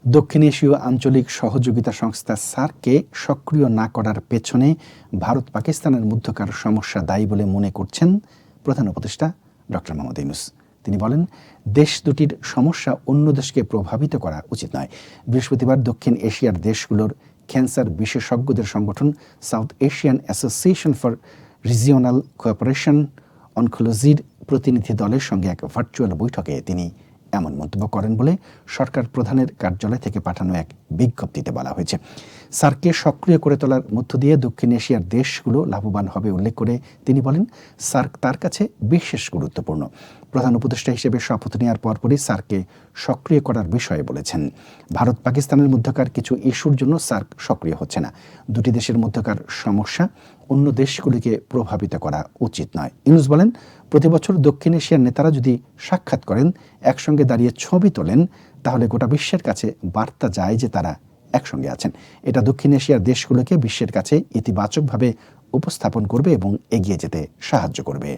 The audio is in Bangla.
দক্ষিণ এশীয় আঞ্চলিক সহযোগিতা সংস্থা সার্ককে সক্রিয় না করার পেছনে ভারত পাকিস্তানের মধ্যকার সমস্যা দায়ী বলে মনে করছেন প্রধান উপদেষ্টা ডক্টর মোহাম্মদ ইউনূস। তিনি বলেন, দেশ দুটির সমস্যা অন্য দেশকে প্রভাবিত করা উচিত নয়। বৃহস্পতিবার দক্ষিণ এশিয়ার দেশগুলোর ক্যান্সার বিশেষজ্ঞদের সংগঠন South Asian Association for Regional Cooperation অনকোলজির প্রতিনিধি দলের সঙ্গে এক ভার্চুয়াল বৈঠকে তিনি এমন মন্তব্য করেন বলে সরকার প্রধানের কার্যালয় থেকে পাঠানো এক বিজ্ঞপ্তিতে বলা হয়েছে। সার্ককে সক্রিয় করে তোলার মধ্য দিয়ে দক্ষিণ এশিয়ার দেশগুলো লাভবান হবে উল্লেখ করে তিনি বলেন, সার্ক তার কাছে বিশেষ গুরুত্বপূর্ণ। প্রধান উপদেষ্টা হিসেবে শপথ নেওয়ার পরপরই সার্ককে সক্রিয় করার বিষয়ে বলেছেন। ভারত পাকিস্তানের মধ্যকার কিছু ইস্যুর জন্য সার্ক সক্রিয় হচ্ছে না। দুটি দেশের মধ্যকার সমস্যা অন্য দেশগুলিকে প্রভাবিত করা উচিত নয়। ইউনূস বলেন, প্রতি বছর দক্ষিণ এশিয়ার নেতারা যদি সাক্ষাৎ করেন, একসঙ্গে দাঁড়িয়ে ছবি তোলেন, তাহলে গোটা বিশ্বের কাছে বার্তা যায় যে তারা একসঙ্গে আছেন। এটা দক্ষিণ এশিয়ার দেশগুলোকে বিশ্বের কাছে ইতিবাচকভাবে উপস্থাপন করবে এবং এগিয়ে যেতে সাহায্য করবে।